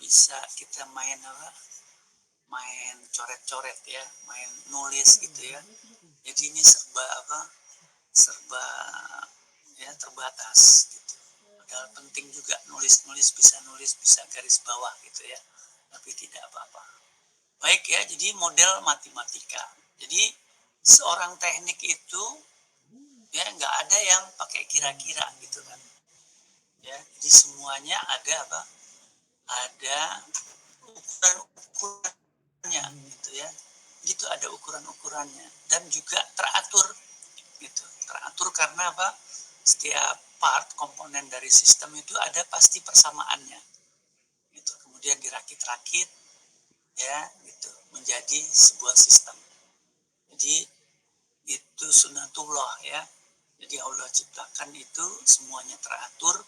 bisa kita main apa? Main coret-coret ya, main nulis gitu ya. Jadi ini serba apa? Serba ya terbatas gitu. Padahal penting juga nulis-nulis, bisa garis bawah gitu ya. Tapi tidak apa-apa. Baik ya, jadi model matematika. Jadi seorang teknik itu ya nggak ada yang pakai kira-kira gitu kan. Ya, jadi semuanya ada apa? Ada ukuran-ukurannya gitu ya. Gitu ada ukuran-ukurannya dan juga teratur gitu. Teratur karena apa? Setiap part komponen dari sistem itu ada pasti persamaannya. Gitu. Kemudian dirakit-rakit ya gitu menjadi sebuah sistem. Jadi itu sunatullah ya. Jadi Allah ciptakan itu semuanya teratur,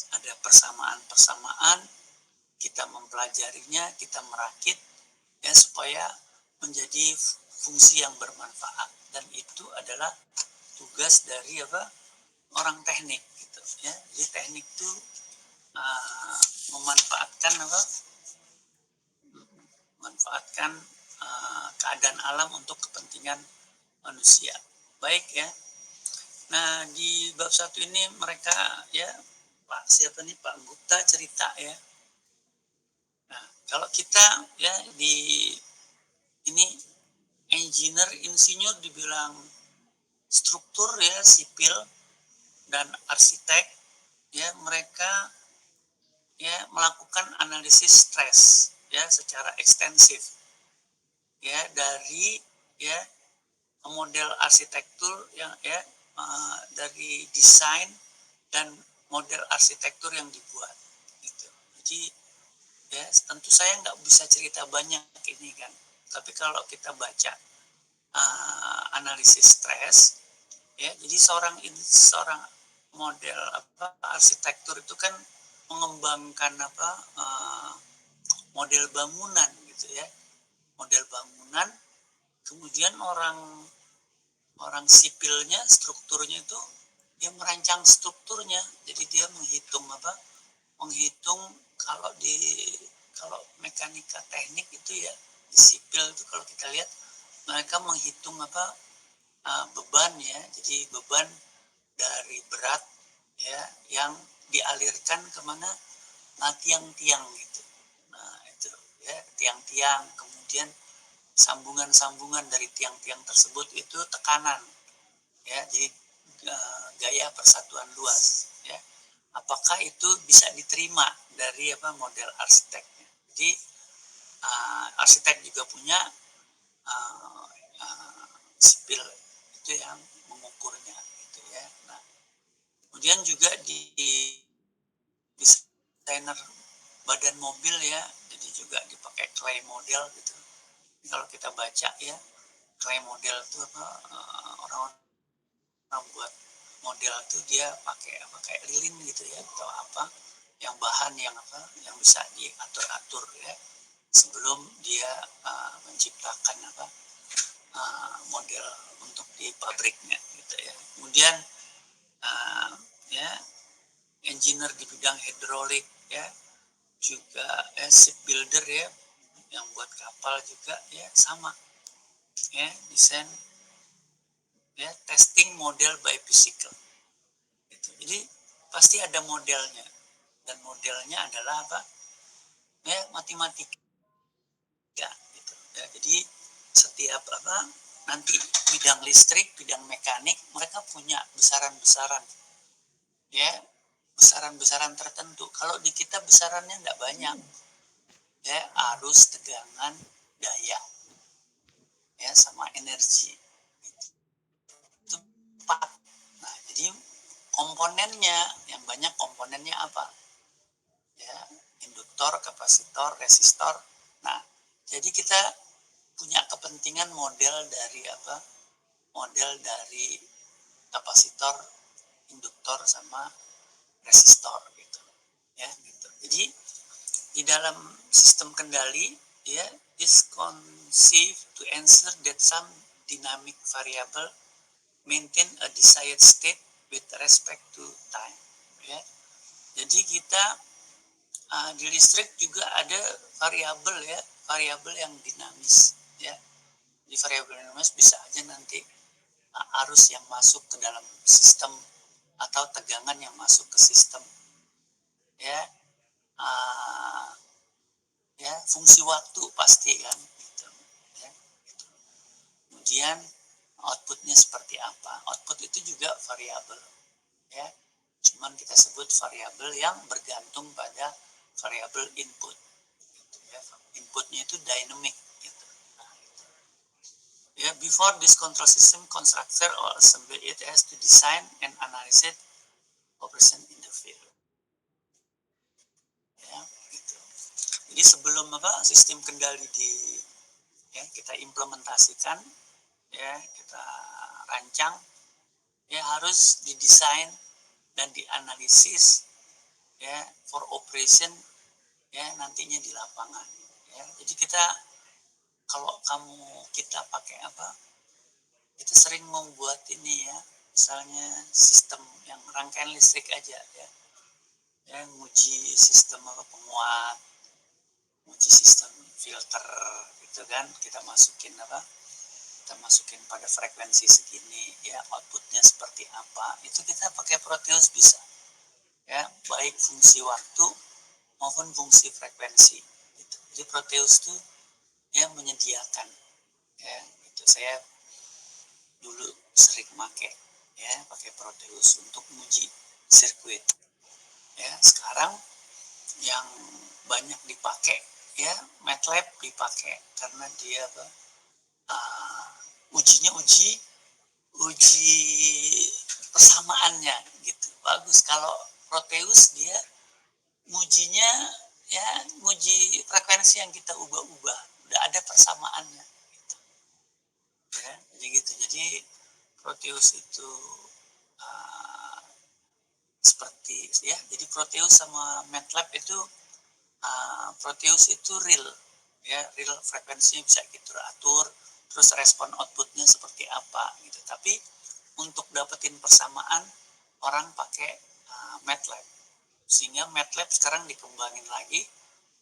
ada persamaan-persamaan, kita mempelajarinya, kita merakit ya supaya menjadi fungsi yang bermanfaat dan itu adalah tugas dari apa orang teknik gitu ya. Jadi teknik itu memanfaatkan apa? Memanfaatkan keadaan alam untuk kepentingan manusia. Baik ya. Nah, di bab 1 ini mereka ya Pak siapa nih Pak Gupta cerita ya. Nah, kalau kita ya di ini engineer insinyur dibilang struktur ya sipil dan arsitek ya mereka ya melakukan analisis stres ya secara ekstensif ya dari ya model arsitektur yang ya dari desain dan model arsitektur yang dibuat gitu. Jadi ya tentu saya nggak bisa cerita banyak ini kan, tapi kalau kita baca analisis stres ya jadi seorang model apa arsitektur itu kan mengembangkan apa model bangunan gitu ya, model bangunan. Kemudian orang sipilnya strukturnya itu dia merancang strukturnya, jadi dia menghitung kalau mekanika teknik itu ya di sipil itu kalau kita lihat mereka menghitung apa beban ya, jadi beban dari berat ya yang dialirkan kemana tiang-tiang gitu. Nah itu ya tiang-tiang, kemudian sambungan-sambungan dari tiang-tiang tersebut itu tekanan ya, jadi gaya persatuan luas ya. Apakah itu bisa diterima dari apa model arsiteknya? Jadi arsitek juga punya sipil itu yang mengukurnya gitu ya. Nah, kemudian juga di desainer badan mobil ya, jadi juga dipakai clay model gitu. Jadi kalau kita baca ya, clay model itu apa orang-orang buat model itu dia pakai apa kayak lilin gitu ya atau apa yang bahan yang apa yang bisa diatur-atur ya sebelum dia menciptakan apa model untuk di pabriknya gitu ya. Kemudian ya engineer di bidang hidrolik ya juga shipbuilder ya yang buat kapal juga ya sama ya desain ya testing model by physical gitu. Jadi pasti ada modelnya dan modelnya adalah apa ya matematika gitu ya. Jadi setiap apa nanti bidang listrik bidang mekanik mereka punya besaran-besaran ya besaran-besaran tertentu. Kalau di kita besarannya enggak banyak ya arus tegangan daya ya sama energi itu 4. Nah jadi komponennya yang banyak komponennya apa ya induktor kapasitor resistor. Nah jadi kita punya kepentingan model dari apa model dari kapasitor induktor sama resistor gitu ya gitu. Jadi di dalam sistem kendali ya is conceived to answer that some dynamic variable maintain a desired state with respect to time ya. Jadi kita Di listrik juga ada variabel yang dinamis ya. Di variabel dinamis bisa aja nanti arus yang masuk ke dalam sistem atau tegangan yang masuk ke sistem ya. uh, ya fungsi waktu pasti kan gitu, ya. Kemudian outputnya seperti apa, output itu juga variabel ya, cuman kita sebut variabel yang bergantung pada variabel input gitu, ya. Inputnya itu dynamic gitu. Nah, yeah, before this control system constructor or assembly, it has to design and analyze operation in the field. Ya, gitu. Jadi sebelum sistem kendali kita implementasikan, ya kita rancang, ya harus didesain dan dianalisis ya for operation ya nantinya di lapangan. Ya, jadi kalau kita pakai kita sering membuat ini ya, misalnya sistem yang rangkaian listrik aja ya, nguji sistem penguat, nguji sistem filter gitu kan, kita masukin pada frekuensi segini ya, outputnya seperti apa, itu kita pakai Proteus bisa ya, baik fungsi waktu maupun fungsi frekuensi gitu. Jadi Proteus tuh ya menyediakan ya, itu saya dulu sering pakai Proteus untuk menguji sirkuit ya. Sekarang yang banyak dipakai ya MATLAB dipakai karena dia ujinya uji persamaannya gitu, bagus. Kalau Proteus dia ngujinya ya nguji frekuensi yang kita ubah-ubah, udah ada persamaannya gitu. Ya, jadi gitu. Jadi Proteus itu seperti ya, jadi Proteus sama MATLAB itu Proteus itu real frekuensinya bisa kita atur, terus respon outputnya seperti apa gitu. Tapi untuk dapetin persamaan orang pakai MATLAB, sehingga MATLAB sekarang dikembangin lagi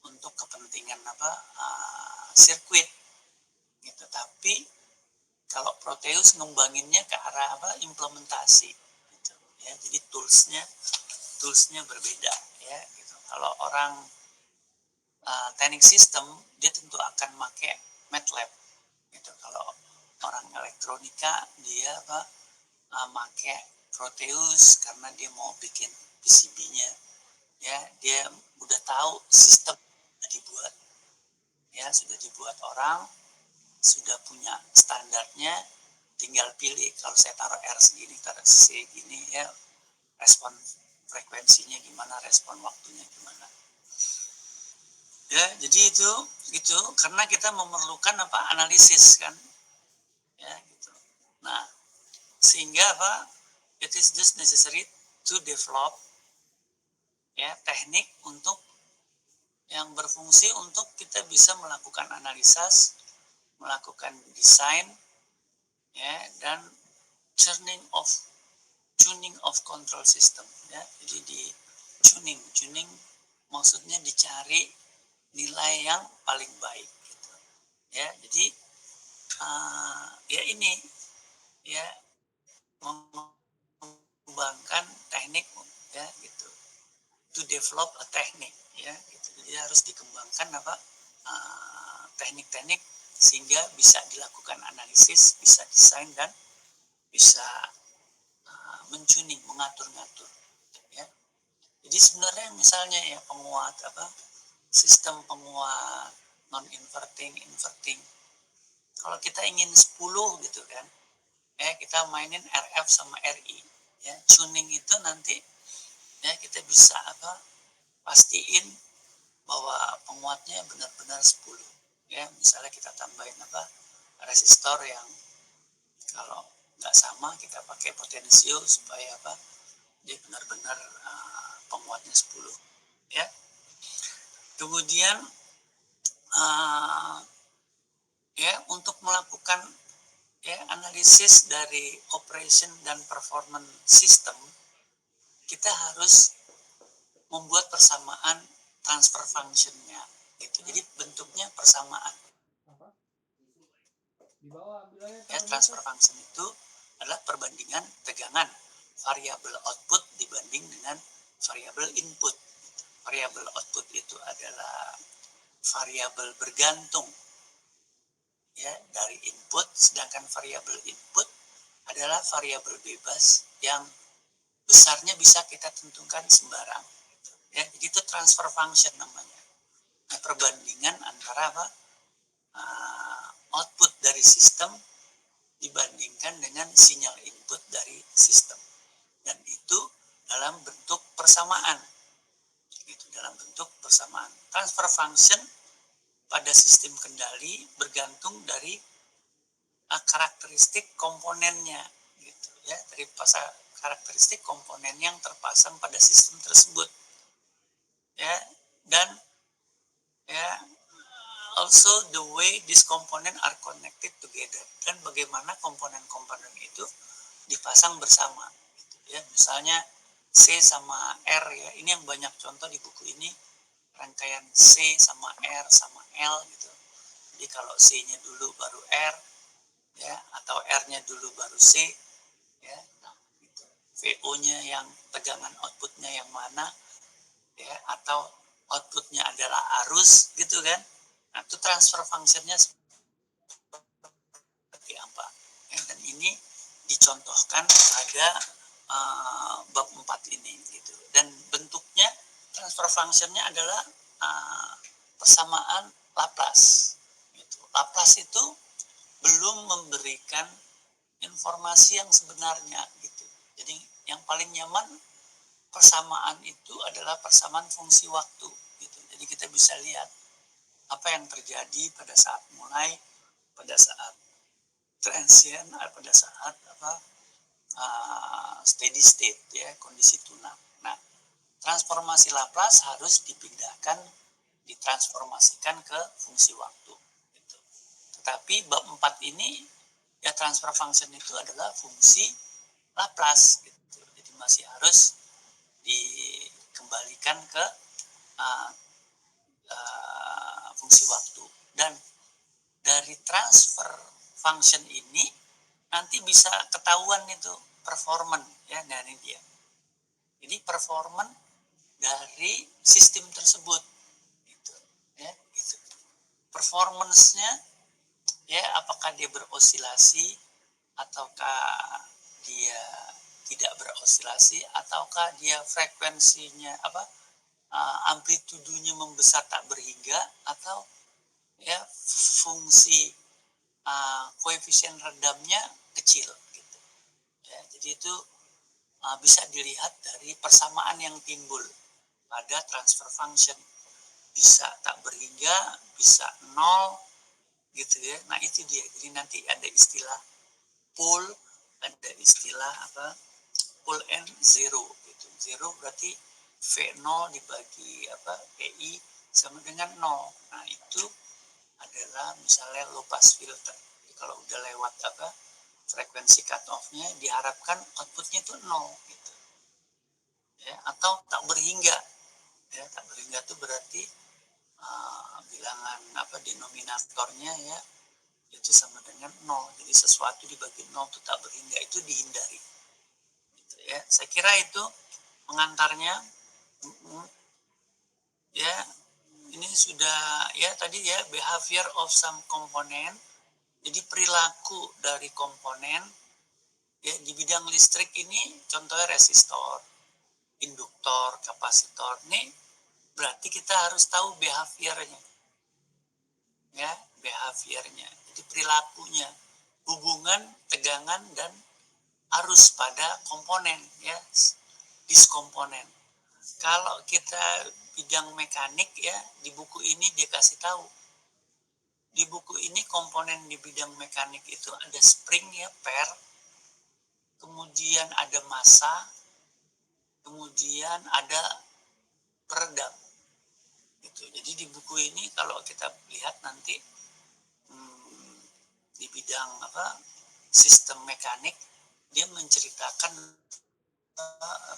untuk kepentingan sirkuit gitu. Tapi kalau Proteus ngembanginnya ke arah implementasi gitu ya. Jadi toolsnya berbeda ya gitu. Kalau orang teknik sistem dia tentu akan pakai MATLAB gitu. Kalau orang elektronika dia pakai Proteus karena dia mau bikin PCB-nya ya, dia udah tahu sistem dibuat ya, sudah dibuat orang, sudah punya standarnya, tinggal pilih kalau saya taruh R segini, taruh C gini ya, respon frekuensinya gimana, respon waktunya gimana. Ya, jadi itu gitu, karena kita memerlukan analisis kan. Ya, gitu. Nah, sehingga it is just necessary to develop ya teknik untuk yang berfungsi untuk kita bisa melakukan analisis, melakukan desain ya, dan tuning of control system ya. Jadi di tuning maksudnya dicari nilai yang paling baik gitu ya. Jadi ya ini ya mengembangkan teknik ya gitu, to develop a teknik ya gitu. Jadi harus dikembangkan teknik-teknik sehingga bisa dilakukan analisis, bisa desain, dan bisa mengatur-ngatur ya. Jadi sebenarnya misalnya ya penguat sistem penguat non inverting, inverting, kalau kita ingin 10 gitu kan kita mainin RF sama RI ya, tuning itu nanti ya kita bisa pastiin bahwa penguatnya benar-benar 10 ya. Misalnya kita tambahin resistor yang kalau nggak sama kita pakai potensio supaya dia benar-benar penguatnya 10 ya. Kemudian ya untuk melakukan ya analisis dari operation dan performance system, kita harus membuat persamaan transfer functionnya gitu. Jadi bentuknya persamaan. Ya, transfer function itu adalah perbandingan tegangan variabel output dibanding dengan variabel input. Variabel output itu adalah variabel bergantung ya dari input, sedangkan variabel input adalah variabel bebas yang besarnya bisa kita tentukan sembarang. Ya, jadi itu transfer function namanya. Nah, perbandingan antara apa? Output dari sistem dibandingkan dengan sinyal input dari sistem. Dan itu dalam bentuk persamaan. Itu dalam bentuk persamaan. Transfer function pada sistem kendali bergantung dari karakteristik komponennya gitu ya, dari karakteristik komponen yang terpasang pada sistem tersebut ya, dan ya also the way these component are connected together, dan bagaimana komponen-komponen itu dipasang bersama gitu ya. Misalnya C sama R ya, ini yang banyak contoh di buku ini, rangkaian C sama R sama L gitu. Jadi kalau C-nya dulu baru R ya, atau R-nya dulu baru C ya, nah, gitu. VO-nya yang tegangan outputnya yang mana ya, atau outputnya adalah arus gitu kan. Nah, itu transfer functionnya seperti apa ya, dan ini dicontohkan pada bab 4 ini gitu. Dan bentuknya transfer functionnya adalah persamaan Laplace gitu. Laplace itu belum memberikan informasi yang sebenarnya gitu. Jadi yang paling nyaman persamaan itu adalah persamaan fungsi waktu gitu. Jadi kita bisa lihat apa yang terjadi pada saat mulai, pada saat transient, pada saat steady state ya, kondisi tunak. Nah, transformasi Laplace harus dipindahkan, ditransformasikan ke fungsi waktu gitu. Tetapi bab 4 ini ya, transfer function itu adalah fungsi Laplace gitu. Jadi masih harus dikembalikan ke fungsi waktu. Dan dari transfer function ini nanti bisa ketahuan itu performance ya, dari dia. Jadi performance dari sistem tersebut gitu ya, gitu. Performance-nya ya, apakah dia berosilasi ataukah dia tidak berosilasi, ataukah dia frekuensinya amplitudonya membesar tak berhingga, atau ya fungsi koefisien redamnya kecil gitu ya. Jadi itu bisa dilihat dari persamaan yang timbul pada transfer function, bisa tak berhingga, bisa nol gitu ya. Nah itu dia. Jadi nanti ada istilah pole, ada istilah pole and zero gitu. Zero berarti V0 dibagi PI sama dengan 0. Nah itu adalah misalnya low pass filter. Jadi kalau udah lewat frekuensi cut off-nya, diharapkan outputnya itu 0 gitu ya. Atau tak berhingga ya, tak berhingga itu berarti bilangan denominatornya ya itu sama dengan 0. Jadi sesuatu dibagi 0 itu tak berhingga, itu dihindari gitu ya. Saya kira itu pengantarnya ya. Ini sudah ya tadi ya, behavior of some component. Jadi perilaku dari komponen ya di bidang listrik ini, contohnya resistor, induktor, kapasitor. Ini berarti kita harus tahu behaviornya ya, behaviornya. Jadi perilakunya, hubungan tegangan dan arus pada komponen ya, diskomponen. Kalau kita bidang mekanik ya, di buku ini dia kasih tahu. Di buku ini komponen di bidang mekanik itu ada spring ya, per, kemudian ada massa, kemudian ada peredam. Gitu. Jadi di buku ini kalau kita lihat nanti di bidang sistem mekanik, dia menceritakan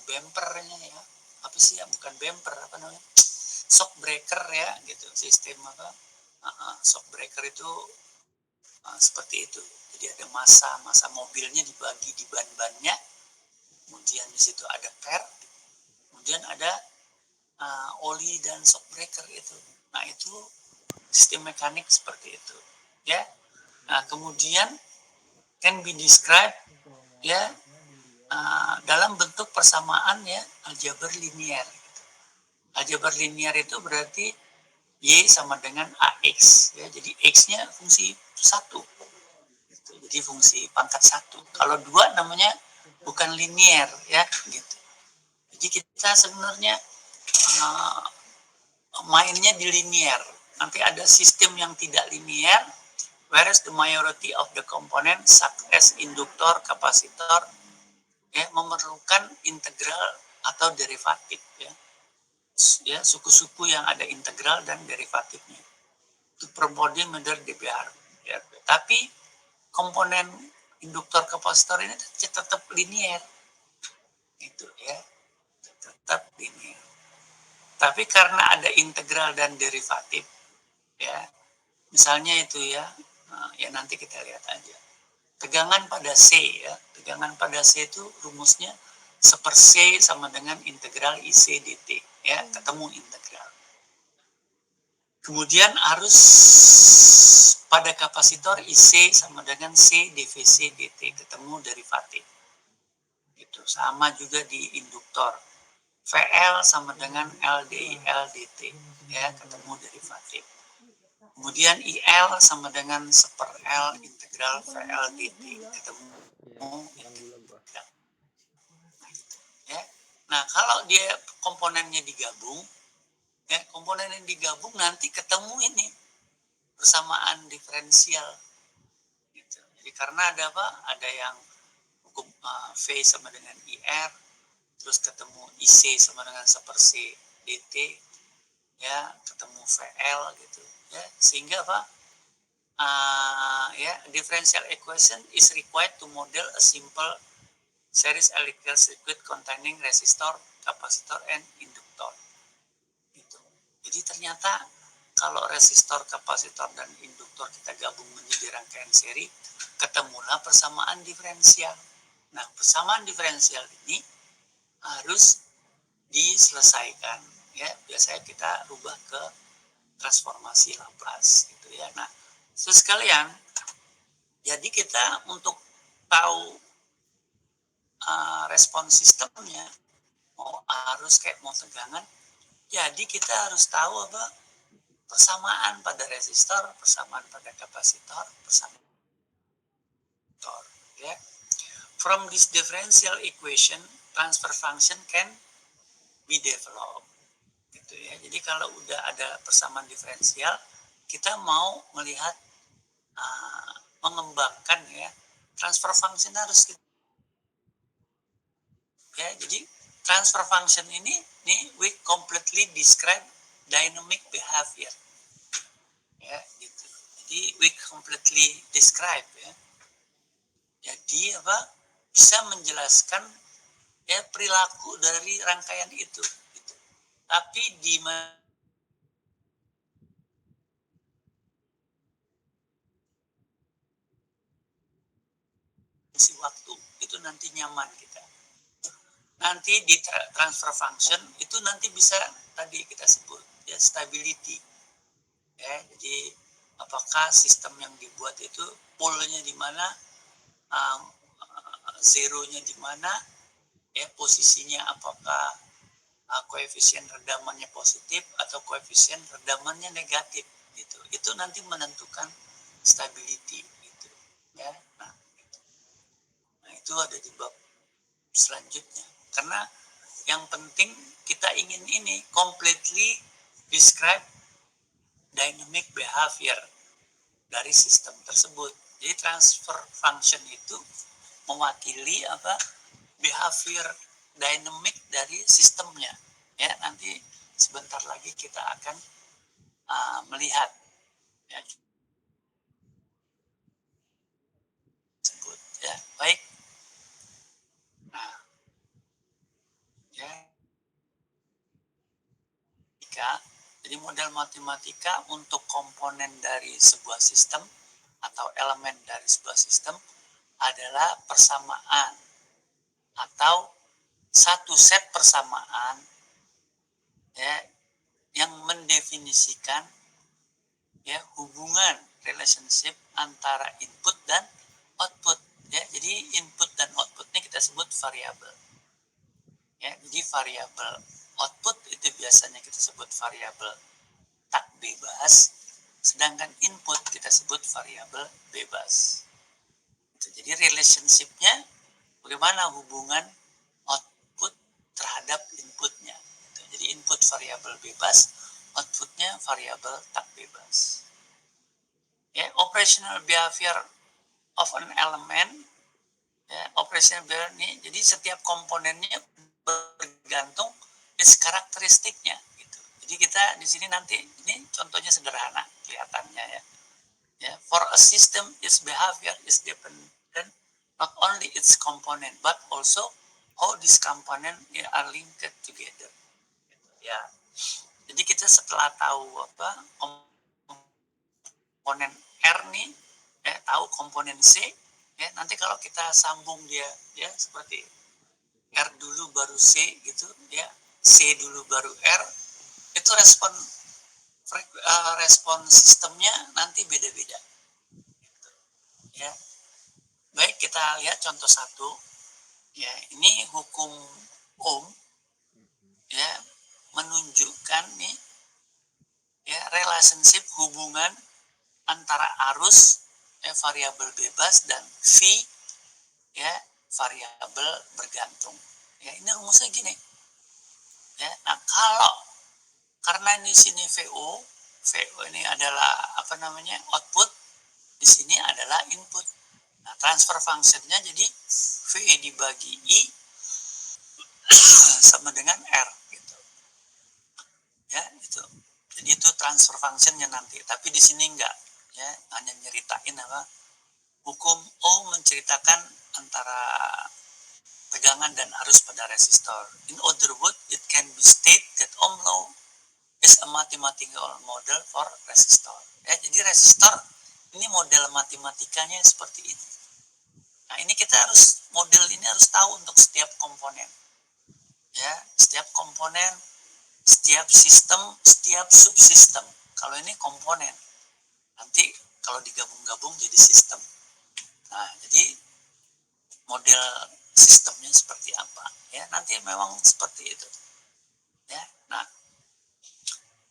bempernya ya, apa sih ya, bukan bemper, apa namanya, shock breaker ya gitu, sistem apa shock breaker itu seperti itu. Jadi ada masa mobilnya dibagi di ban-bannya, kemudian di situ ada per, kemudian ada oli dan shock breaker itu. Nah itu sistem mekanik seperti itu ya. Nah kemudian can be described ya dalam bentuk persamaan ya aljabar linier. Aljabar linier itu berarti Y sama dengan AX ya. Jadi X-nya fungsi 1. Gitu. Jadi fungsi pangkat 1. Kalau 2 namanya bukan linier ya gitu. Jadi kita sebenarnya mainnya di linier. Nanti ada sistem yang tidak linier, whereas the majority of the component such as induktor, kapasitor ya memerlukan integral atau derivatif ya. Ya, suku-suku yang ada integral dan derivatifnya. Itu per body meter dBr. Ya. Tapi komponen induktor kapasitor ini tetap linier. Itu ya, tetap linier. Tapi karena ada integral dan derivatif ya. Misalnya itu ya, ya nanti kita lihat aja. Tegangan pada C ya, tegangan pada C itu rumusnya 1/C sama dengan integral IC dt ya, ketemu integral. Kemudian arus pada kapasitor IC sama dengan C dVC dt, ketemu derivatif. Itu sama juga di induktor. VL sama dengan LDIL dt ya, ketemu derivatif. Kemudian IL sama dengan 1/L integral VL dt, ketemu integral. Ya. Nah, kalau dia komponennya digabung, ya komponen yang digabung nanti ketemu ini persamaan diferensial. Gitu. Jadi karena ada apa? Ada yang hukum V sama dengan IR, terus ketemu IC sama dengan 1/C dt, ya ketemu VL gitu. Ya, sehingga apa? Ya, differential equation is required to model a simple series electrical circuit containing resistor, kapasitor, and induktor. Gitu. Jadi ternyata kalau resistor, kapasitor, dan induktor kita gabung menjadi rangkaian seri, ketemulah persamaan diferensial. Nah, persamaan diferensial ini harus diselesaikan. Ya, biasanya kita rubah ke transformasi Laplace gitu ya. Nah, sekalian, jadi kita untuk tahu respon sistemnya, mau arus kayak mau tegangan, jadi kita harus tahu apa persamaan pada resistor, persamaan pada kapasitor, persamaan ya. From this differential equation, transfer function can be developed. Gitu ya. Jadi kalau udah ada persamaan diferensial, kita mau melihat mengembangkan ya transfer function harus kita ya. Jadi transfer function ini we completely describe dynamic behavior ya gitu. Jadi we completely describe ya. Jadi apa bisa menjelaskan ya perilaku dari rangkaian itu gitu. Tapi di si waktu itu nanti nyaman kita. Nanti di transfer function itu nanti bisa tadi kita sebut ya stability. Ya, jadi apakah sistem yang dibuat itu pole-nya di mana, zero-nya di mana, ya posisinya apakah koefisien redamannya positif atau koefisien redamannya negatif gitu. Itu nanti menentukan stability gitu ya. Nah, itu ada di bab selanjutnya. Karena yang penting kita ingin ini completely describe dynamic behavior dari sistem tersebut. Jadi transfer function itu mewakili apa behavior dynamic dari sistemnya. Ya, nanti sebentar lagi kita akan melihat ya, sebut ya. Baik. Nah, ya. Jika Jadi model matematika untuk komponen dari sebuah sistem atau elemen dari sebuah sistem adalah persamaan atau satu set persamaan ya yang mendefinisikan ya hubungan relationship antara input dan output ya. Jadi input dan output ini kita sebut variabel ya. Jadi variabel output itu biasanya kita sebut variabel tak bebas, sedangkan input kita sebut variabel bebas. Jadi relationship-nya bagaimana hubungan output terhadap inputnya. Jadi input variabel bebas, outputnya variabel tak bebas. Ya, operational behavior of an element, ya, operational behavior ini, jadi setiap komponennya bergantung its karakteristiknya. Gitu. Jadi kita di sini nanti ini contohnya sederhana kelihatannya ya. Yeah, for a system, its behavior is dependent not only its component, but also how these component are linked together. Ya, jadi kita setelah tahu apa komponen R nih, tahu komponen C, ya nanti kalau kita sambung dia, ya seperti R dulu baru C gitu, ya C dulu baru R, itu respon sistemnya nanti beda-beda. Ya, baik kita lihat contoh satu. Ya, ini hukum Ohm ya menunjukkan nih ya relationship hubungan antara arus variabel bebas dan V ya variabel bergantung. Ya, ini rumusnya gini. Ya, nah kalau karena di sini VO ini adalah apa namanya output, di sini adalah input. Nah, transfer functionnya jadi VE dibagi I sama dengan R gitu. Ya, itu. Jadi itu transfer functionnya nanti, tapi di sini enggak ya, hanya nyeritain apa hukum Ohm menceritakan antara tegangan dan arus pada resistor. In other words, it can be stated that Ohm law is a mathematical model for resistor. Ya, jadi resistor ini model matematikanya seperti ini. Nah, ini kita harus model ini harus tahu untuk setiap komponen. Ya, setiap komponen, setiap sistem, setiap subsistem. Kalau ini komponen, nanti kalau digabung-gabung jadi sistem. Nah, jadi model sistemnya seperti apa? Ya, nanti memang seperti itu. Ya, nah,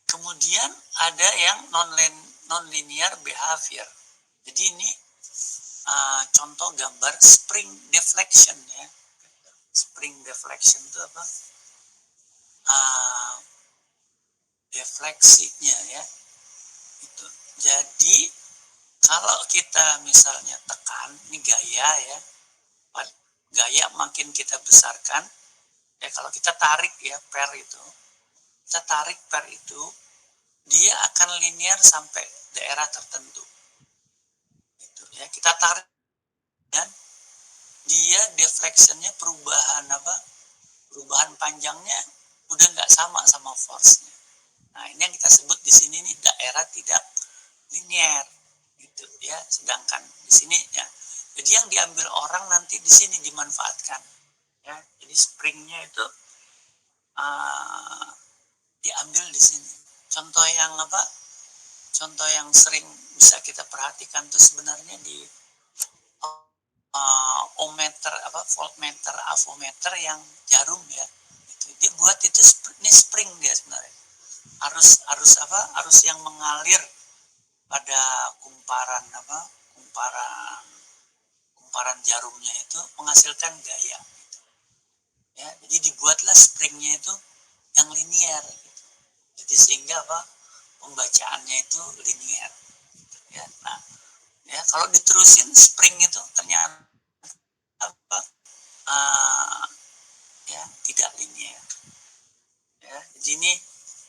kemudian ada yang non-linear behavior. Jadi ini contoh gambar spring deflection ya. Spring deflection itu apa? Defleksinya ya. Itu. Jadi kalau kita misalnya tekan, ini gaya ya. Gaya makin kita besarkan, ya kalau kita tarik ya per itu, kita tarik per itu, dia akan linear sampai daerah tertentu. Gitu, ya kita tarik dan dia deflectionnya perubahan panjangnya udah nggak sama force-nya. Nah ini yang kita sebut di sini nih daerah tidak linear gitu ya. Sedangkan di sini ya, jadi yang diambil orang nanti di sini dimanfaatkan ya. Jadi springnya itu diambil di sini. Contoh yang sering bisa kita perhatikan tuh sebenarnya di ohmmeter voltmeter, avometer yang jarum ya. Itu dia buat itu ini spring dia sebenarnya. Arus yang mengalir pada kumparan jarumnya itu menghasilkan gaya. Ya, jadi dibuatlah springnya itu yang linear. Gitu. Jadi sehingga pembacaannya itu linear. Ya, nah, ya kalau diterusin spring itu ternyata ya tidak linear. Ya, jadi ini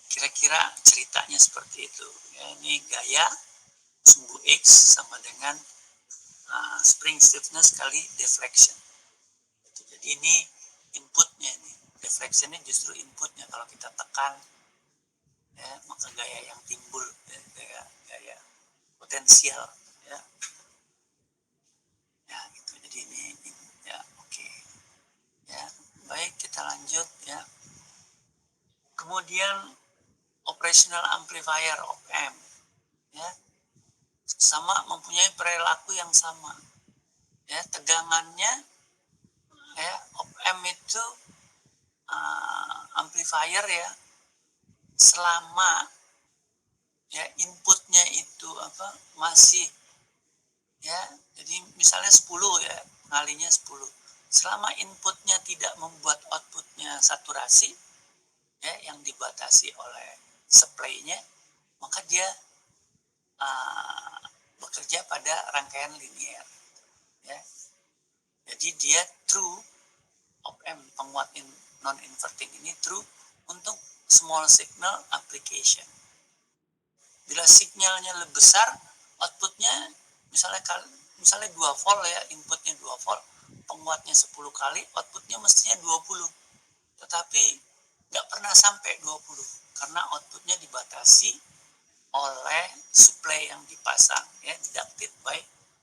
kira-kira ceritanya seperti itu. Ya, ini gaya sumbu X sama dengan spring stiffness kali deflection. Jadi ini inputnya ini, deflectionnya justru inputnya kalau kita tekan ya, maka gaya yang timbul ya, gaya potensial ya, ya gitu. Jadi ini ya, oke ya, baik, kita lanjut ya. Kemudian operational amplifier op-amp ya, sama mempunyai perilaku yang sama ya, tegangannya ya, op-amp itu amplifier ya, selama ya inputnya itu masih ya, jadi misalnya 10 ya, ngalinya 10, selama inputnya tidak membuat outputnya saturasi ya, yang dibatasi oleh supply-nya, maka dia bekerja pada rangkaian linear ya. Jadi dia true op-amp penguat non inverting ini true untuk small signal application. Bila signalnya lebih besar, outputnya misalnya 2 volt ya, inputnya 2 volt, penguatnya 10 kali, outputnya mestinya 20. Tetapi nggak pernah sampai 20 karena outputnya dibatasi oleh supply yang dipasang ya, deducted by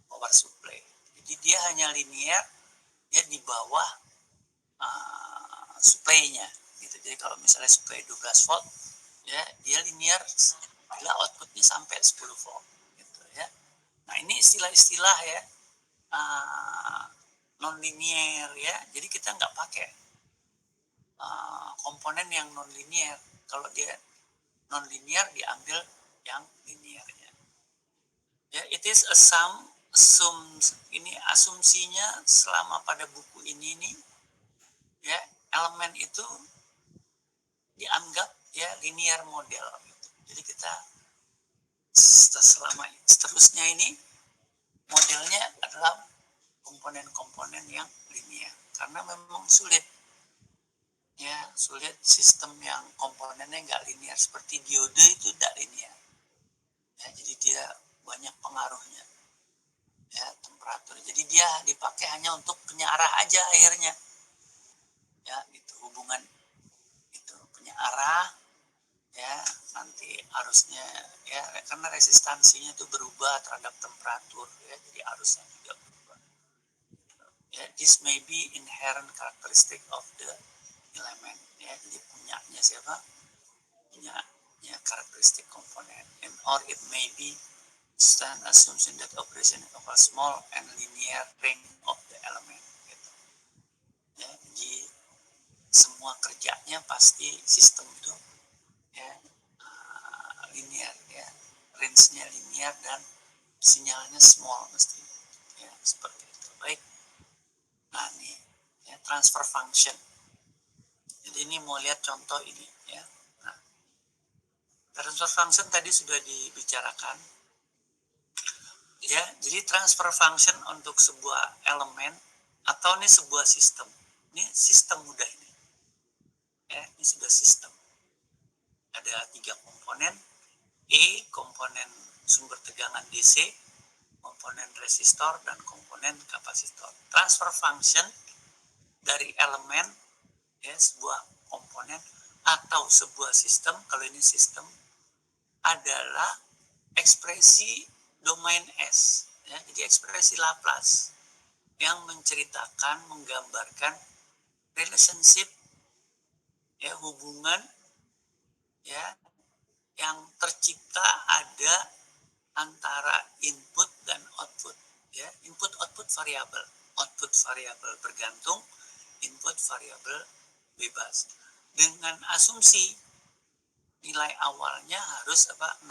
power supply. Jadi dia hanya linear ya di bawah supply-nya gitu. Jadi kalau misalnya supply 12 volt ya, dia linear bila outputnya sampai 10 volt gitu ya. Nah, ini istilah-istilah ya non linear ya. Jadi kita nggak pakai komponen yang non linear. Kalau dia non linear, diambil yang linearnya. Ya, it is a ini asumsinya selama pada buku ini nih ya, elemen itu dianggap ya linear model gitu. Jadi kita selama seterusnya ini modelnya adalah komponen-komponen yang linear, karena memang sulit ya, sulit sistem yang komponennya nggak linear seperti diode itu tidak linear ya, jadi dia banyak pengaruhnya ya, temperatur, jadi dia dipakai hanya untuk penyiarah aja akhirnya ya, itu hubungan itu penyiarah ya, nanti arusnya ya, karena resistansinya itu berubah terhadap temperatur ya, jadi arusnya juga berubah ya. This may be inherent characteristic of the element ya, jadi punyanya siapa, punya karakteristik komponen, and or it may be stand assumption that operation of a small and linear ring of the element gitu. Ya, jadi semua kerjanya pasti sistem itu ya linear ya, range-nya linear dan sinyalnya small mesti ya, seperti itu. Baik, nah ini ya, transfer function. Jadi ini mau lihat contoh ini ya. Nah, transfer function tadi sudah dibicarakan ya. Jadi transfer function untuk sebuah elemen atau ini sebuah sistem. Ini sistem mudah ini ya, ini sudah sistem. Ada 3 komponen, komponen sumber tegangan DC, komponen resistor, dan komponen kapasitor. Transfer function dari elemen ya, sebuah komponen atau sebuah sistem, kalau ini sistem, adalah ekspresi domain S ya, jadi ekspresi Laplace yang menceritakan, menggambarkan relationship ya, hubungan ya, yang tercipta ada antara input dan output ya, input output variabel, output variabel bergantung, input variabel bebas, dengan asumsi nilai awalnya harus 0,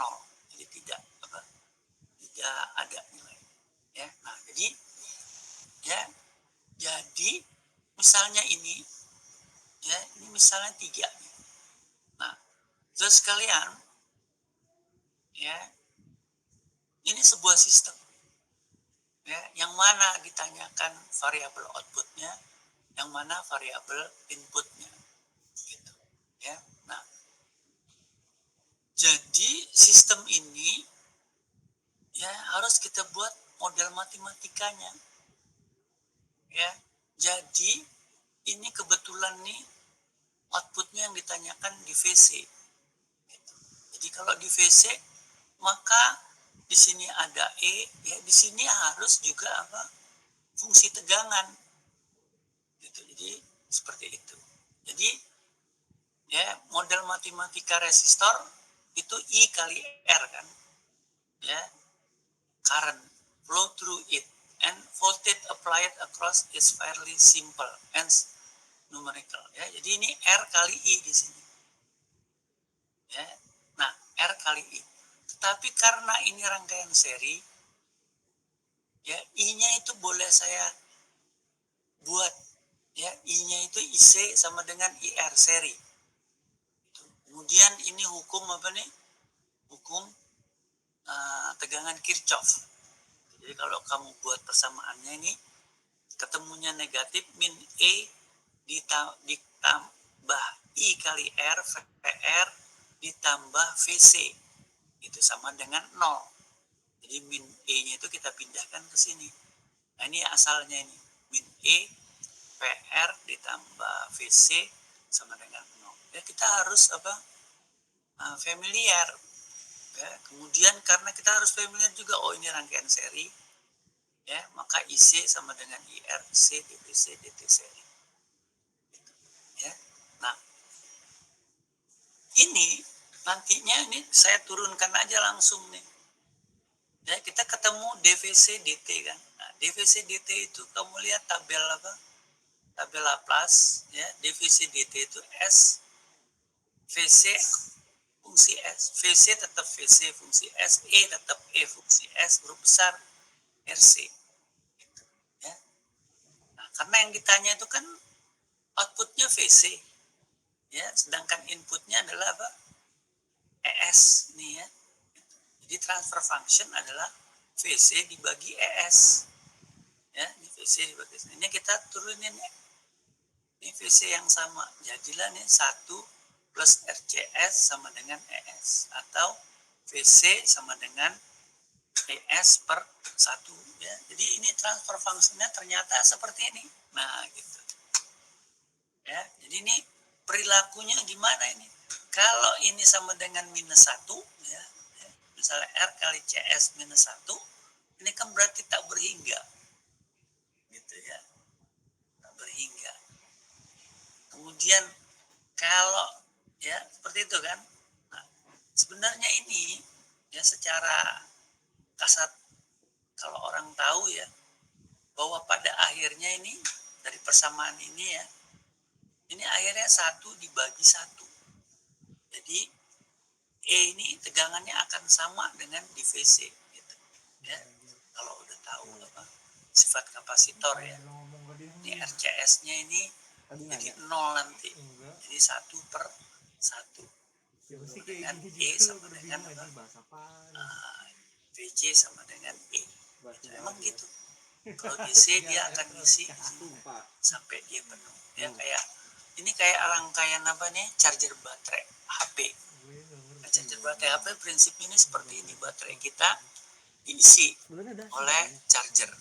jadi tidak ada nilai ya. Nah, jadi ya, jadi misalnya ini ya, ini misalnya 3 nih. Nah, terus sekalian ya, ini sebuah sistem ya, yang mana ditanyakan variabel outputnya, yang mana variabel inputnya gitu ya. Nah, jadi sistem ini ya harus kita buat model matematikanya ya. Jadi ini kebetulan nih outputnya yang ditanyakan di VC gitu. Jadi kalau di VC maka di sini ada E, ya di sini harus juga apa fungsi tegangan gitu. Jadi seperti itu. Jadi ya model matematika resistor itu I kali R kan, ya current flow through it and voltage applied across is fairly simple and numerical, ya. Jadi ini R kali I di sini, ya. Nah, R kali I. Tetapi karena ini rangkaian seri, ya I-nya itu boleh saya buat, ya I-nya itu IC sama dengan IR seri. Kemudian ini hukum apa nih? Hukum tegangan Kirchhoff. Jadi kalau kamu buat persamaannya ini, ketemunya negatif min E ditambah I kali R VR ditambah VC. Itu sama dengan 0. Jadi min E-nya itu kita pindahkan ke sini. Nah ini asalnya ini. Min E PR ditambah VC sama dengan 0. Ya kita harus apa? Familiar. Ya, kemudian karena kita harus familiar juga, oh ini rangkaian seri, ya maka IC sama dengan IR, C DVC DT seri. Ya, nah ini nantinya ini saya turunkan aja langsung nih. Ya kita ketemu DVC DT kan. Nah, DVC DT itu kamu lihat tabel apa? Tabel Laplace, ya DVC DT itu S VC fungsi S, VC tetap VC fungsi S, E tetap E fungsi S, huruf besar RC. Ya. Nah, karena yang ditanya itu kan outputnya VC, ya, sedangkan inputnya adalah apa? ES nih ya. Jadi transfer function adalah VC dibagi ES, ya, ini VC dibagi ES. Ini kita turunin ya. Ini VC yang sama, jadilah nih 1 plus RCS sama dengan ES, atau VC sama dengan ES per 1, ya. Jadi ini transfer fungsinya ternyata seperti ini. Nah, gitu. Ya, jadi ini perilakunya gimana ini? Kalau ini sama dengan minus 1, ya, misalnya R kali CS minus 1, ini kan berarti tak berhingga. Gitu ya. Tak berhingga. Kemudian kalau ya seperti itu kan. Nah, sebenarnya ini ya secara kasat kalau orang tahu ya bahwa pada akhirnya ini dari persamaan ini ya, ini akhirnya 1 dibagi 1. Jadi E ini tegangannya akan sama dengan DVC gitu. Ya. Kalau udah tahu apa sifat kapasitor ya. Ini RCS-nya ini jadi 0 nanti. Jadi 1 per 1. Dengan E sama dengan VC sama dengan E. Memang gitu. Kalau DC dia akan isi sampai dia penuh. Ya kayak ini kayak rangkaian apa nih? Charger baterai HP. Nah, charger baterai HP prinsip ini seperti ini, baterai kita diisi oleh charger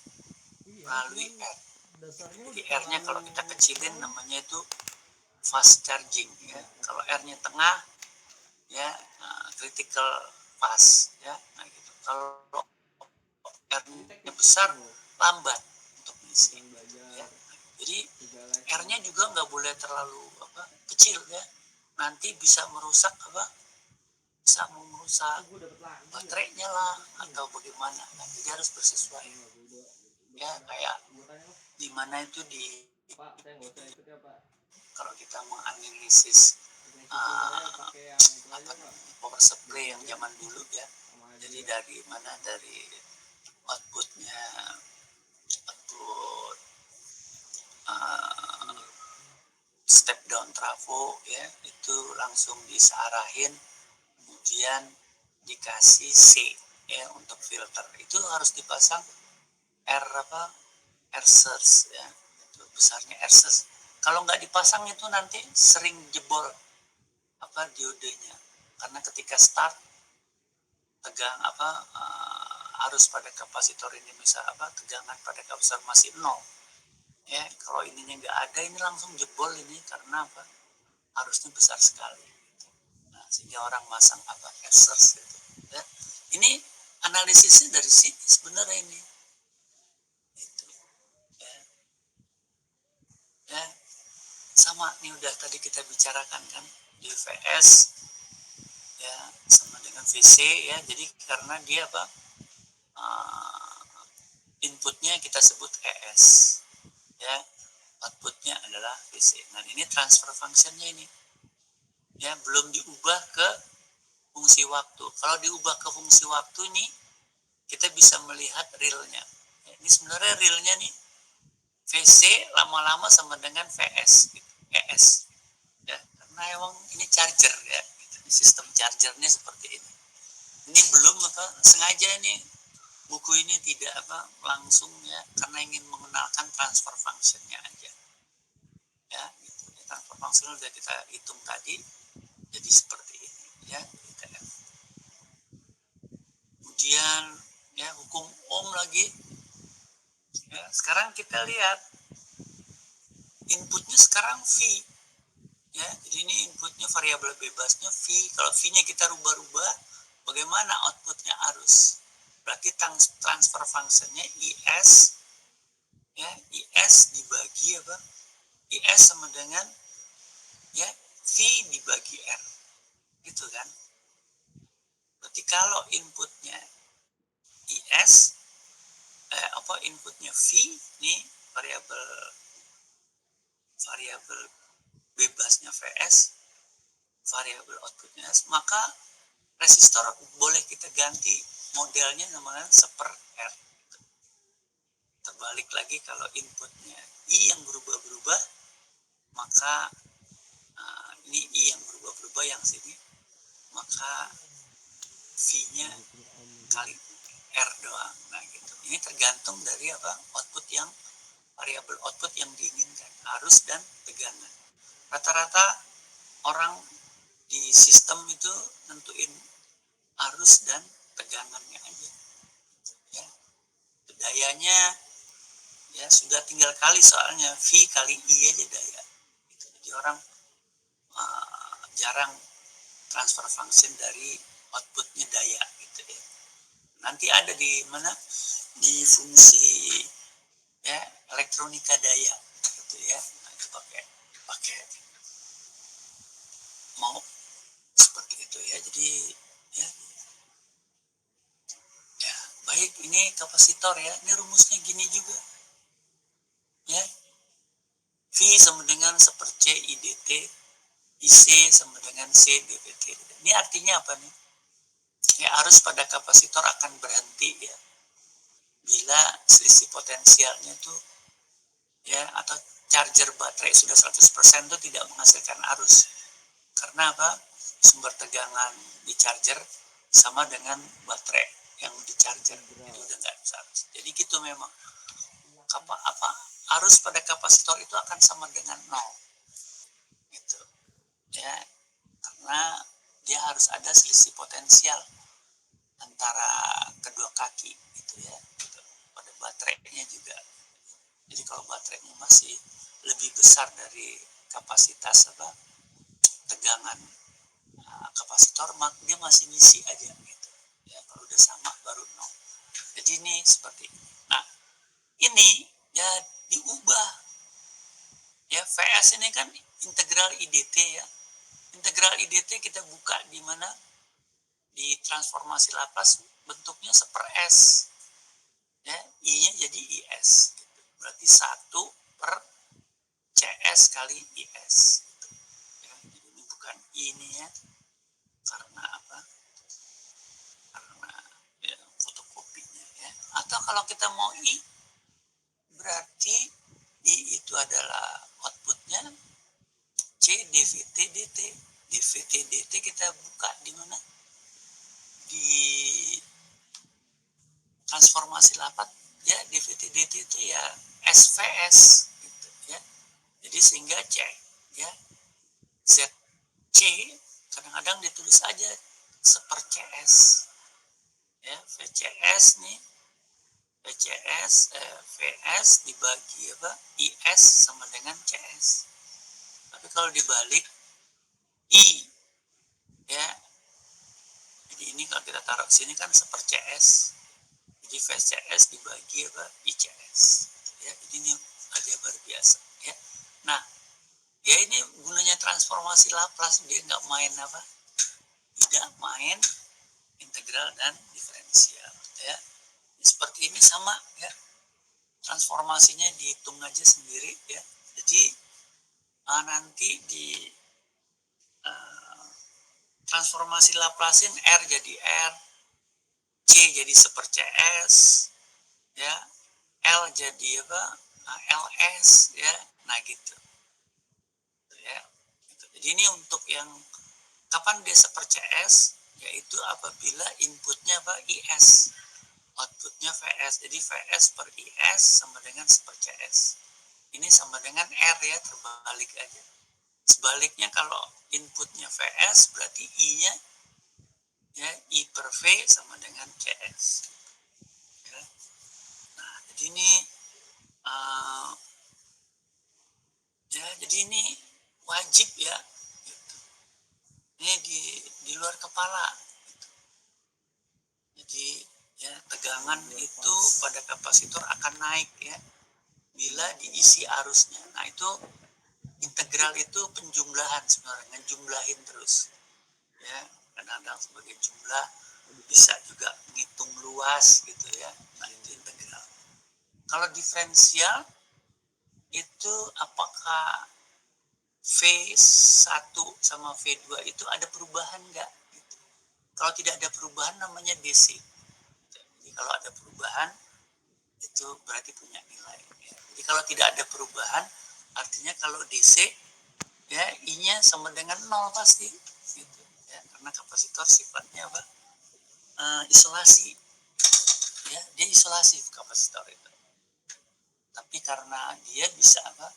melalui R. Jadi R-nya kalau kita kecilin namanya itu fast charging ya. Kalau R-nya tengah ya critical fast ya. Nah gitu. Kalau R-nya besar lambat untuk mengisi. Ya. Jadi R-nya juga nggak boleh terlalu kecil ya. Nanti bisa merusak bisa merusak baterainya lah atau bagaimana. Nah, jadi harus bersesuaian. Ya kayak di mana itu di kalau kita menganalisis power supply yang zaman dulu ya. Jadi dari mana dari outputnya output step down trafo ya itu langsung disarahin kemudian dikasih C ya untuk filter itu harus dipasang R R surge ya itu besarnya R surge. Kalau nggak dipasang itu nanti sering jebol diodenya karena ketika start tegang arus pada kapasitor ini misal tegangan pada kapasitor masih 0 ya kalau ininya nggak ada ini langsung jebol ini karena arusnya besar sekali. Nah sehingga orang masang apa asers gitu ya. Ini analisisnya dari sini sebenarnya ini itu ya, ya sama nih udah tadi kita bicarakan kan di VS ya sama dengan VC ya, jadi karena dia apa inputnya kita sebut ES ya, outputnya adalah VC. Nah ini transfer functionnya ini ya belum diubah ke fungsi waktu. Kalau diubah ke fungsi waktu ini kita bisa melihat realnya ya, ini sebenarnya realnya nih VC lama-lama sama dengan VS gitu, ES ya, karena emang ini charger ya gitu. Sistem chargernya seperti ini. Ini belum apa sengaja ini buku ini tidak apa langsung ya karena ingin mengenalkan transfer functionnya aja ya gitu. Transfer function sudah kita hitung tadi jadi seperti ini ya gitu ya. Kemudian ya hukum Ohm lagi ya, sekarang kita lihat inputnya sekarang V ya, jadi ini inputnya variabel bebasnya V. Kalau V nya kita rubah-rubah bagaimana outputnya arus, berarti transfer functionnya IS ya, IS dibagi apa, IS sama dengan ya V dibagi R gitu kan. Berarti kalau inputnya IS apa inputnya V nih variabel bebasnya VS, variabel outputnya S, maka resistor boleh kita ganti modelnya namanya seper R. Terbalik lagi kalau inputnya I yang berubah-berubah, maka ini I yang berubah-berubah yang sini, maka V-nya kali R doang. Nah gitu. Ini tergantung dari apa output yang variabel output yang diinginkan, arus dan tegangan. Rata-rata orang di sistem itu nentuin arus dan tegangannya aja. Ya. Dayanya ya sudah tinggal kali soalnya V kali I aja daya. Gitu. Jadi orang jarang transfer function dari outputnya daya gitu ya. Nanti ada di mana di fungsi ya elektronika daya gitu ya. Nah, itu pakai mau seperti itu ya. Jadi ya ya baik, ini kapasitor ya, ini rumusnya gini juga ya, V sama dengan seper C IDT, IC sama dengan C dVt. Ini artinya apa nih ya, arus pada kapasitor akan berhenti ya bila selisih potensialnya tuh ya atau charger baterai sudah 100% itu tidak menghasilkan arus. Karena apa? Sumber tegangan di charger sama dengan baterai yang di charger, jadi udah nggak bisa arus. Jadi gitu memang apa arus pada kapasitor itu akan sama dengan 0 gitu ya, karena dia harus ada selisih potensial antara kedua kaki gitu ya gitu. Pada baterainya juga, jadi kalau baterainya masih lebih besar dari kapasitas apa tegangan kapasitor, maka dia masih ngisi aja gitu ya, kalau udah sama baru 0. Jadi ini seperti ini. Nah ini ya diubah ya, VS ini kan integral IDT ya, integral IDT kita buka di mana di transformasi Laplace bentuknya seper S ya, I-nya jadi IS gitu. Berarti 1 per CS kali IS gitu. Ya, jadi ini bukan I ini ya, karena apa, karena ya, fotokopinya ya. Atau kalau kita mau I, berarti I itu adalah outputnya C dVt dt. dVt dt kita buka di mana, di transformasi lapat ya, dVt dt itu ya SVS gitu ya. Jadi sehingga C ya ZC kadang-kadang ditulis aja seper CS ya, VCS nih, VCS VS dibagi apa IS sama dengan CS. Tapi kalau dibalik I ya. Jadi ini kalau kita taruh sini kan CS, jadi VCS dibagi apa ICS, ya. Jadi ini aljabar biasa, ya. Nah, ya ini gunanya transformasi Laplace, dia nggak main apa, tidak main integral dan diferensial, ya. Seperti ini sama, ya. Transformasinya dihitung aja sendiri, ya. Jadi nanti di transformasi Laplacein R jadi R, C jadi seper CS, ya, L jadi apa, LS, ya. Nah gitu, ya. Jadi ini untuk yang kapan dia seper CS, yaitu apabila inputnya apa IS, outputnya VS. Jadi VS per IS sama dengan seper CS. Ini sama dengan R, ya, terbalik aja. Sebaliknya kalau inputnya VS berarti I-nya, ya, I per V sama dengan CS, ya. Nah, jadi ini ya, jadi ini wajib, ya, gitu. Ini di luar kepala, gitu. Jadi ya, tegangan itu pada kapasitor akan naik, ya, bila diisi arusnya. Nah itu integral itu penjumlahan sebenarnya, ngejumlahin terus, ya. Kadang-kadang sebagai jumlah, bisa juga menghitung luas gitu, ya. Nah itu integral. Kalau diferensial itu apakah V1 sama V2 itu ada perubahan nggak? Gitu. Kalau tidak ada perubahan namanya DC. Jadi kalau ada perubahan itu berarti punya nilai, ya. Jadi kalau tidak ada perubahan artinya kalau DC, ya, I-nya sama dengan 0 pasti, gitu, ya. Karena kapasitor sifatnya apa? Isolasi, ya, dia isolasi kapasitor itu. Tapi karena dia bisa apa?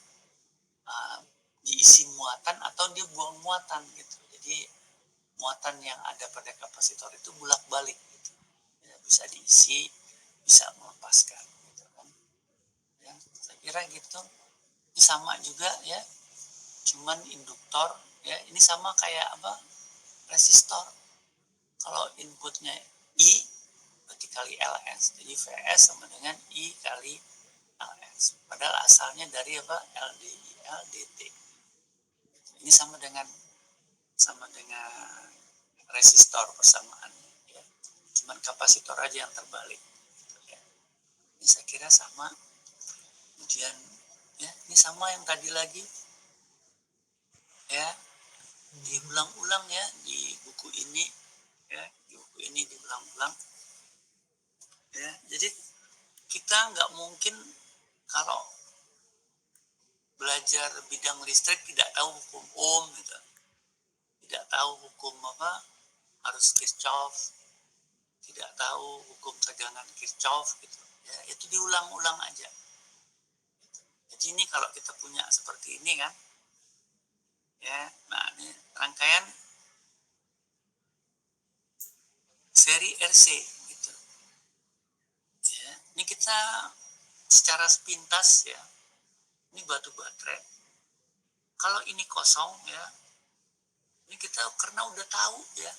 Diisi muatan atau dia buang muatan, gitu. Jadi muatan yang ada pada kapasitor itu bolak-balik, gitu, ya, bisa diisi, bisa melepaskan, gitu kan, ya. Saya kira gitu. Ini sama juga, ya, cuman induktor, ya, ini sama kayak apa, resistor. Kalau inputnya I berarti kali LS, jadi VS sama dengan I kali LS, padahal asalnya dari apa, LDI LDT. Ini sama dengan resistor persamaan, ya. Cuman kapasitor aja yang terbalik, ya. Ini saya kira sama. Kemudian, ya, ini sama yang tadi lagi, ya, diulang-ulang, ya, di buku ini, ya, di buku ini diulang-ulang, ya. Jadi kita nggak mungkin kalau belajar bidang listrik tidak tahu hukum Ohm, gitu, tidak tahu hukum apa arus Kirchhoff, tidak tahu hukum tegangan Kirchhoff, gitu, ya. Itu diulang-ulang aja. Jadi ini kalau kita punya seperti ini kan, ya. Nah ini rangkaian seri RC, gitu, ya. Ini kita secara sepintas, ya, ini batu baterai. Kalau ini kosong, ya, ini kita karena udah tahu, ya,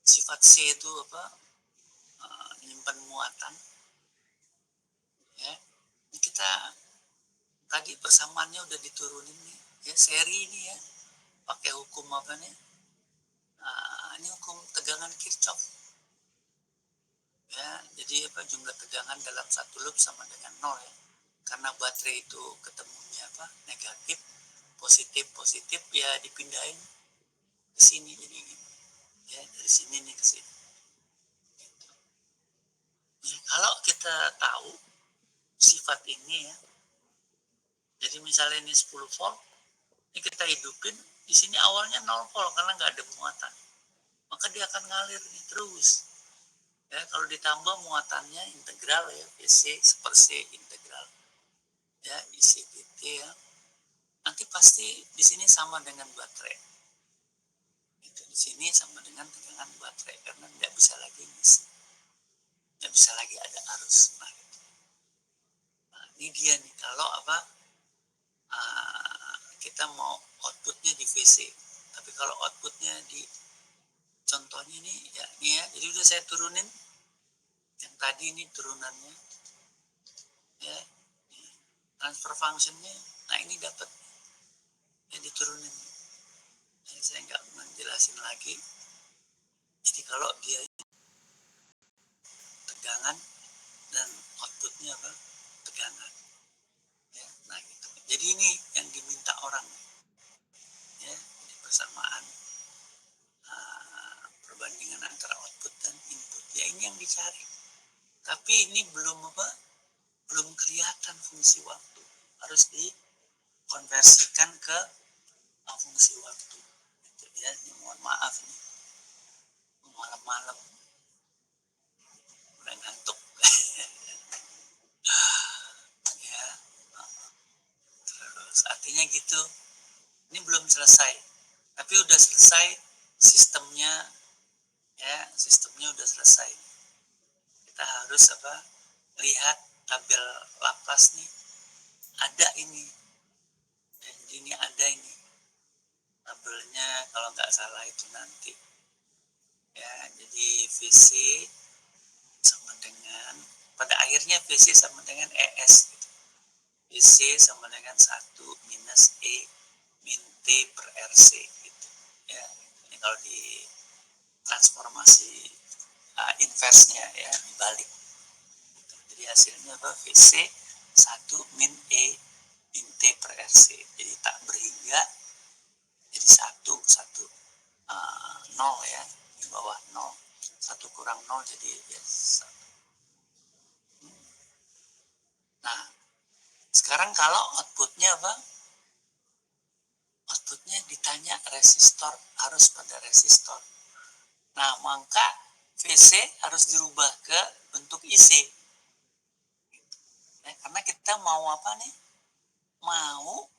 sifat C itu apa, menyimpan muatan, ya. Ini kita tadi persamaannya udah diturunin nih, ya, seri ini, ya, pakai hukum apa nih, ini hukum tegangan Kirchhoff, ya. Jadi apa, jumlah tegangan dalam satu loop sama dengan 0, ya. Karena baterai itu ketemunya apa, negatif, positif, ya, dipindahin ke sini, jadi gini, ya, dari sini nih ke sini, gitu. Ya, kalau kita tahu sifat ini, ya, jadi misalnya ini 10 volt, ini kita hidupin, di sini awalnya 0 volt karena nggak ada muatan, maka dia akan ngalir nih terus, ya. Kalau ditambah muatannya integral, ya, VC per C integral, ya, ICBT, ya, nanti pasti di sini sama dengan baterai, itu di sini sama dengan tegangan baterai karena tidak bisa lagi ngisi, tidak bisa lagi ada arus. Nah, ini dia nih kalau apa, kita mau outputnya di VC, tapi kalau outputnya di turunin yang tadi ini turunannya ya, transfer functionnya, nah ini dapat ya diturunin ya, saya nggak menjelasin lagi. Jadi kalau dia tegangan dan outputnya apa, tegangan ya, nah gitu. Jadi ini yang diminta orang ya, jadi persamaan perbandingan antara output dan input ya, ini yang dicari. Tapi ini belum apa, belum kelihatan fungsi waktu, harus dikonversikan ke fungsi waktu gitu ya. Ini mohon maaf nih, malam-malam udah ngantuk ya. Terus artinya gitu, ini belum selesai, tapi udah selesai sistemnya ya, sistemnya udah selesai. Kita harus apa, lihat tabel Laplace nih, ada ini, dan ini ada ini tabelnya kalau nggak salah itu nanti ya. Jadi VC sama dengan, pada akhirnya VC sama dengan ES gitu. VC sama dengan 1 minus E min T per RC gitu ya. Ini kalau di transformasi inverse-nya ya, dibalik. Jadi hasilnya apa? VC 1 min E min T per RC. Jadi tak berhingga, jadi 1, 0 ya, di bawah 0. 1 kurang 0 jadi ya 1. Nah, sekarang kalau outputnya apa? Outputnya ditanya resistor, harus pada resistor. Nah, maka VC harus dirubah ke bentuk IC. Karena kita mau apa nih? Mau